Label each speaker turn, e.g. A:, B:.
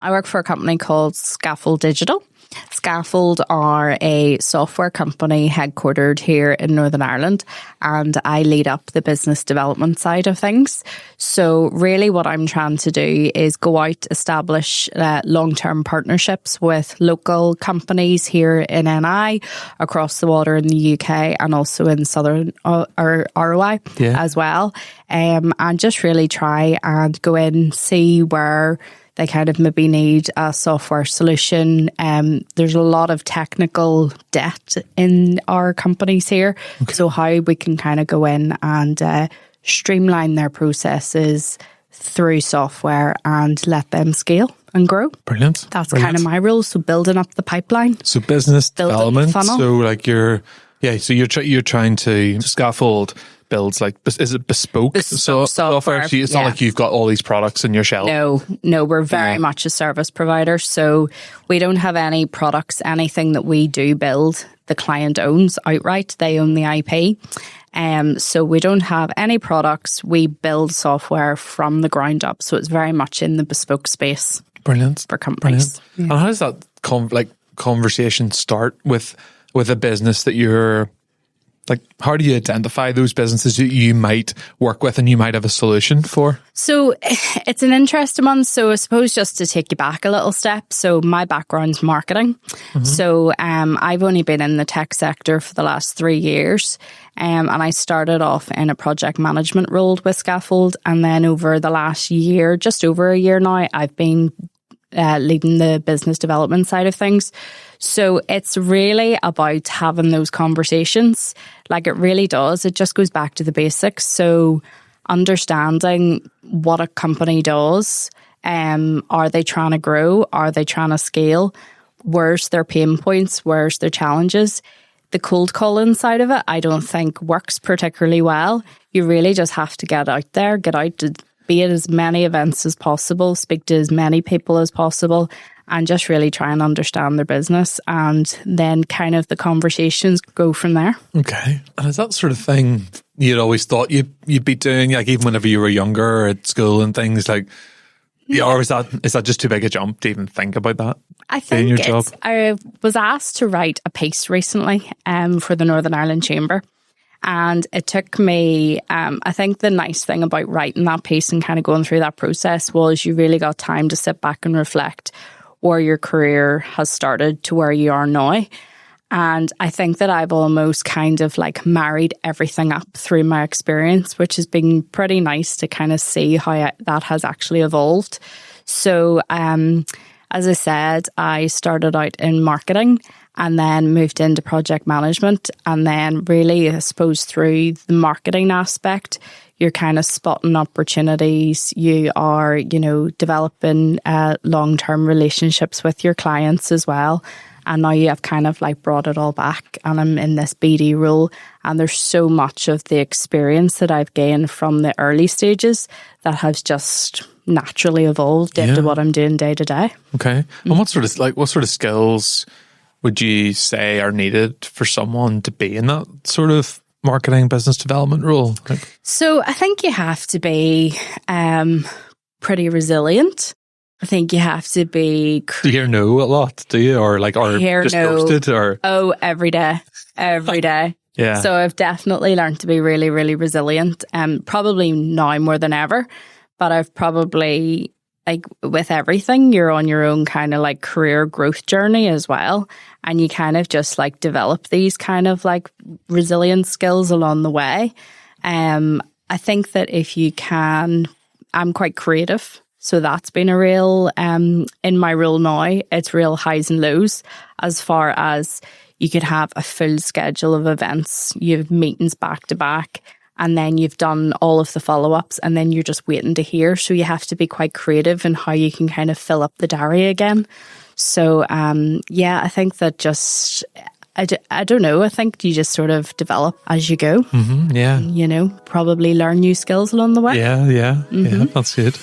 A: I work for a company called Scaffold Digital. Scaffold are a software company headquartered here in Northern Ireland, and I lead up the business development side of things. So really what I'm trying to do is go out, establish long-term partnerships with local companies here in NI, across the water in the UK, and also in Southern ROI as well. And just really try and go in, see where they kind of maybe need a software solution. There's a lot of technical debt in our companies here. Okay. So how we can kind of go in and streamline their processes through software and let them scale and grow.
B: Brilliant.
A: That's kind of my role. So building up the pipeline.
B: So business development. So like you're trying to Scaffold builds like, is it bespoke software? So it's not like you've got all these products in your shelf.
A: No, we're very much a service provider. So we don't have any products, anything that we do build, the client owns outright. They own the IP. So we don't have any products. We build software from the ground up. So it's very much in the bespoke space.
B: Brilliant.
A: For companies.
B: Brilliant. Yeah. And how does that conversation start with a business that you're like, how do you identify those businesses that you might work with and you might have a solution for?
A: So it's an interesting one. So I suppose just to take you back a little step. So my background's marketing. Mm-hmm. So I've only been in the tech sector for the last 3 years. And I started off in a project management role with Scaffold. And then over the last year, just over a year now, I've been leading the business development side of things. So it's really about having those conversations. Like it really does. It just goes back to the basics. So understanding what a company does. Are they trying to grow? Are they trying to scale? Where's their pain points? Where's their challenges? The cold calling side of it, I don't think works particularly well. You really just have to get out there, get out to be at as many events as possible, speak to as many people as possible, and just really try and understand their business. And then kind of the conversations go from there. Okay.
B: And is that sort of thing you'd always thought you'd be doing, like even whenever you were younger or at school and things like, or is that just too big a jump to even think about that?
A: I think I was asked to write a piece recently for the Northern Ireland Chamber. And it took me, I think the nice thing about writing that piece and kind of going through that process was you really got time to sit back and reflect where your career has started to where you are now. And I think that I've almost kind of like married everything up through my experience, which has been pretty nice to kind of see how that has actually evolved. So, as I said, I started out in marketing and then moved into project management. And then really, I suppose, through the marketing aspect, you're kind of spotting opportunities. You are, developing long-term relationships with your clients as well. And now you have kind of like brought it all back and I'm in this BD role. And there's so much of the experience that I've gained from the early stages that has just naturally evolved into what I'm doing day to day.
B: Okay. And what sort of skills would you say are needed for someone to be in that sort of marketing business development role?
A: So I think you have to be pretty resilient. I think you have to be...
B: Do you hear no a lot, do you? Or just ghosted? Or?
A: Oh, every day. Every day.
B: Yeah.
A: So I've definitely learned to be really, really resilient. Probably now more than ever. But I've probably, like with everything, you're on your own kind of like career growth journey as well. And you kind of just like develop these kind of like resilient skills along the way. I think that if you can, I'm quite creative. So that's been a real, in my role now, it's real highs and lows as far as you could have a full schedule of events. You have meetings back to back and then you've done all of the follow-ups and then you're just waiting to hear. So you have to be quite creative in how you can kind of fill up the diary again. So, I think that just... I don't know. I think you just sort of develop as you go.
B: Mm-hmm, yeah.
A: Probably learn new skills along the way.
B: Yeah. Mm-hmm. Yeah, that's good.